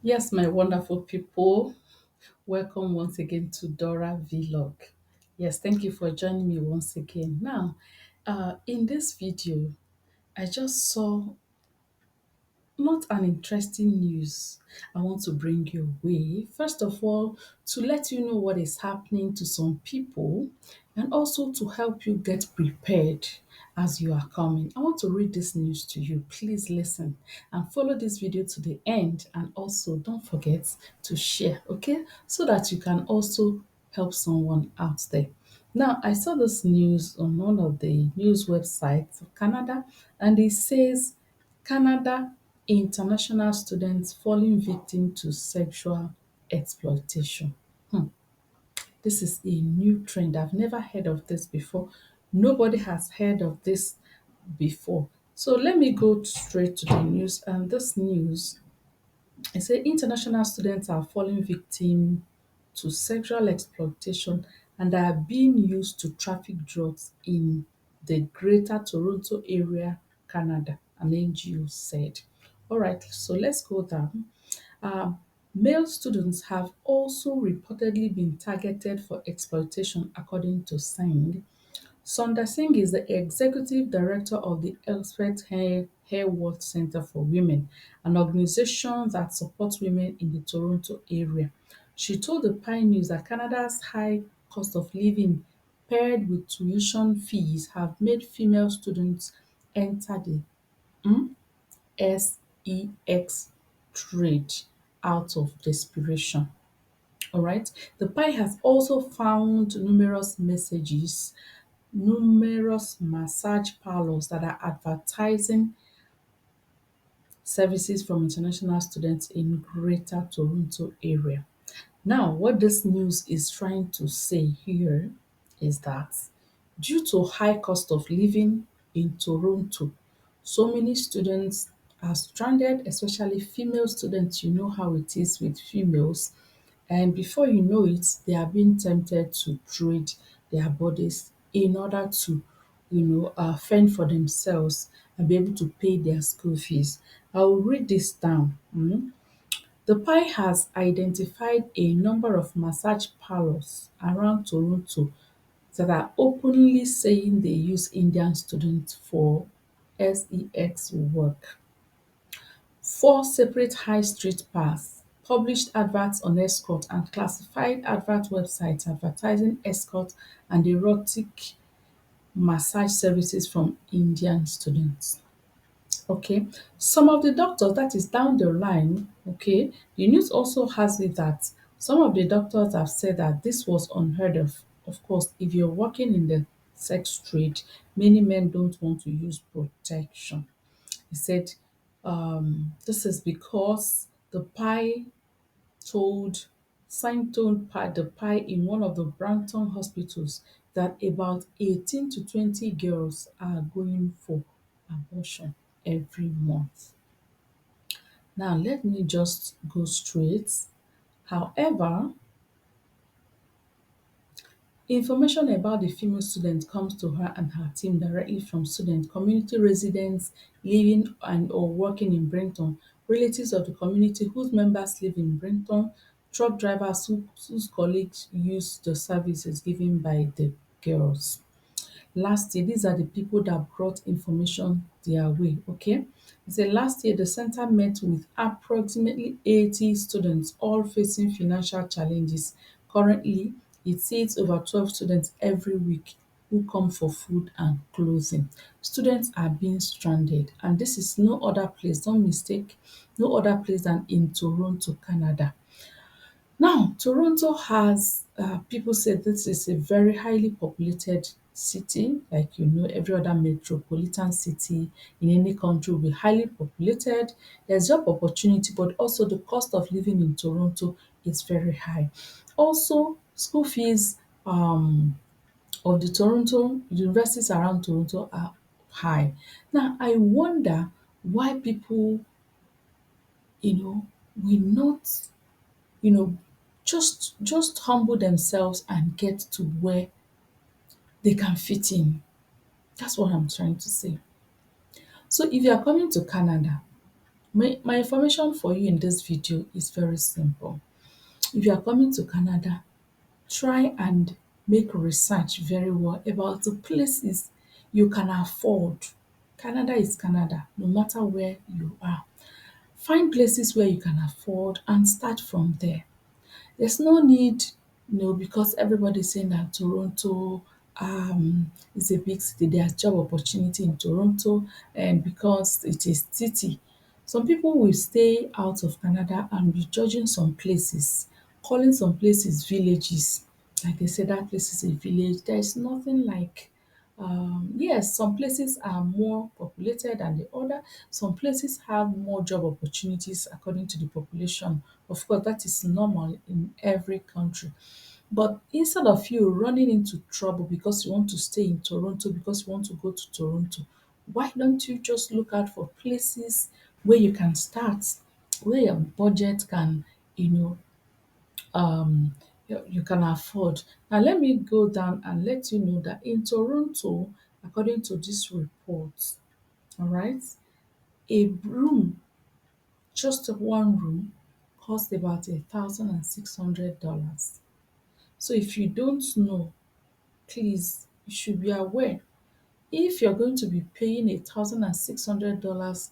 Yes, my wonderful people, welcome once again to Dora Vlog. Yes, thank you for joining me once again. Now, in this video, I just saw not an interesting news I want to bring your way. First of all, to let you know what is happening to some people and also to help you get prepared as you are coming. I want to read this news to you. Please listen and follow this video to the end, and also don't forget to share, okay? So that you can also help someone out there. Now, I saw this news on one of the news websites of Canada, and it says Canada international students falling victim to sexual exploitation. This is a new trend. I've never heard of this before. Nobody has heard of this before. So let me go straight to the news. And this news, it says international students are falling victim to sexual exploitation and are being used to traffic drugs in the Greater Toronto Area, Canada, an NGO said. All right, so let's go down. Um, Male students have also reportedly been targeted for exploitation, according to Singh. Sundar Singh is the executive director of the Elspeth Hareworth Centre for Women, an organisation that supports women in the Toronto area. She told the Pine News that Canada's high cost of living paired with tuition fees have made female students enter the sex trade out of desperation. All right. The Pi has also found numerous massage parlors that are advertising services from international students in Greater Toronto area. Now, what this news is trying to say here is that due to high cost of living in Toronto, so many students are stranded, especially female students. You know how it is with females. And before you know it, they are being tempted to trade their bodies in order to, fend for themselves and be able to pay their school fees. I will read this down. The PI has identified a number of massage parlours around Toronto that are openly saying they use Indian students for sex work. Four separate high street bars published adverts on escort and classified advert websites advertising escort and erotic massage services from Indian students. Okay, some of the doctors, that is down the line, okay, the news also has it that some of the doctors have said that this was unheard of. Of course, if you're working in the sex trade, many men don't want to use protection. He said this is because the pie told told the pie in one of the Brampton hospitals that about 18 to 20 girls are going for abortion every month. Now, let me just go straight. However, information about the female student comes to her and her team directly from students, community residents living and or working in Brenton, relatives of the community whose members live in Brenton, truck drivers whose colleagues use the services given by the girls. Last year, these are the people that brought information their way, okay? It said last year the center met with approximately 80 students, all facing financial challenges. Currently, it sees over 12 students every week who come for food and clothing. Students are being stranded, and this is no other place, don't mistake, no other place than in Toronto, Canada. Now, Toronto has, people say this is a very highly populated city. Like, every other metropolitan city in any country will be highly populated. There's job opportunity, but also the cost of living in Toronto is very high. Also, school fees of the Toronto universities around Toronto are high. Now, I wonder why people, will not just humble themselves and get to where they can fit in. That's what I'm trying to say. So if you are coming to Canada, My information for you in this video is very simple. If you are coming to Canada, try and make research very well about the places you can afford. Canada is Canada, no matter where you are. Find places where you can afford and start from there. There's no need, because everybody's saying that Toronto is a big city. There's job opportunity in Toronto, and because it is city, some people will stay out of Canada and be judging some places, calling some places villages. Like they say that place is a village. There is nothing like yes, some places are more populated than the other. Some places have more job opportunities according to the population. Of course, that is normal in every country. But instead of you running into trouble because you want to stay in Toronto, because you want to go to Toronto, why don't you just look out for places where you can start, where your budget can, you know, you can afford. Now, let me go down and let you know that in Toronto, according to this report, all right, a room, just one room, cost about $1,600. So if you don't know, please, you should be aware. If you're going to be paying $1,600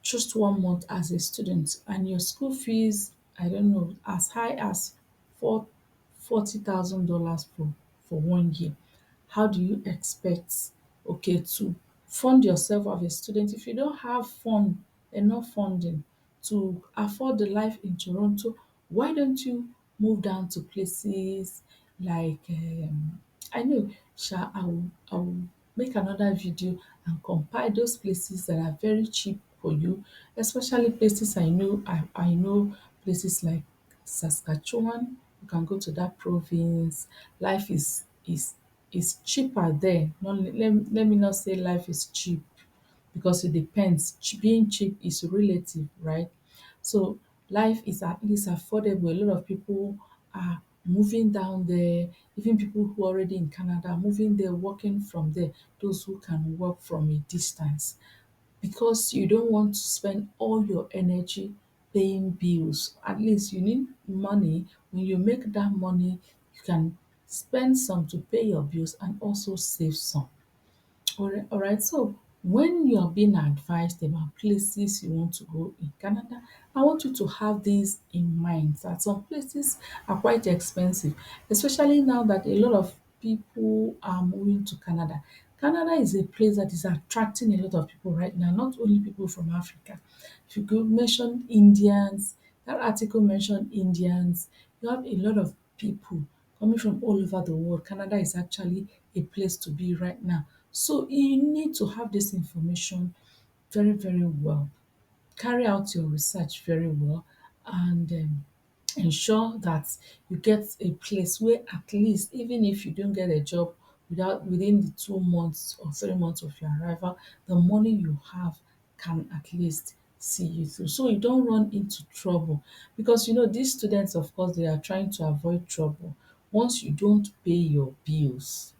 just one month as a student and your school fees, I don't know, as high as four $40,000 for 1 year, how do you expect, okay, to fund yourself as a student if you don't have enough funding to afford the life in Toronto? Why don't you move down to places like I know, I will make another video and compare those places that are very cheap for you, especially places I know places like Saskatchewan. You can go to that province. Life is cheaper there. Not, let me not say life is cheap, because it depends. Being cheap is relative, right? So life is at least affordable. A lot of people are moving down there, even people who are already in Canada, moving there, working from there, those who can work from a distance, because you don't want to spend all your energy paying bills. At least you need money. When you make that money, you can spend some to pay your bills and also save some. Alright, so when you are being advised about places you want to go in Canada, I want you to have this in mind that some places are quite expensive, especially now that a lot of people are moving to Canada. Canada is a place that is attracting a lot of people right now, not only people from Africa. If you could mention Indians, that article mentioned Indians, you have a lot of people coming from all over the world. Canada is actually a place to be right now. So you need to have this information very, very well. Carry out your research very well, and ensure that you get a place where, at least even if you don't get a job within the 2 months or 3 months of your arrival, the money you have can at least see you through, so you don't run into trouble. Because these students, of course, they are trying to avoid trouble. Once you don't pay your bills,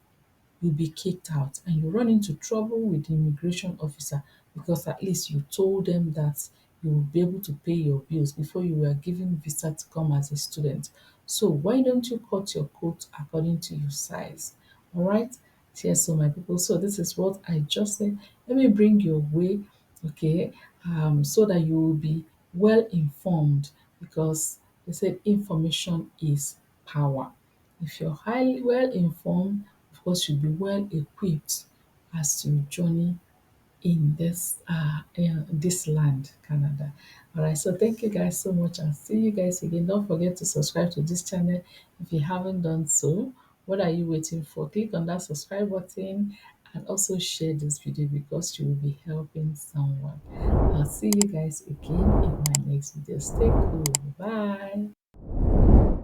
you'll be kicked out and you run into trouble with the immigration officer, because at least you told them that you will be able to pay your bills before you were given visa to come as a student. So why don't you cut your coat according to your size? All right. Yes, so my people, so this is what I just said. Let me bring your way, okay, so that you will be well informed, because they said information is power. If you're highly well informed, of course, you'll be well equipped as to journey in this land, Canada. All right, so thank you guys so much. I'll see you guys again. Don't forget to subscribe to this channel if you haven't done so. What are you waiting for? Click on that subscribe button and also share this video, because you will be helping someone. I'll see you guys again in my next video. Stay cool. Bye.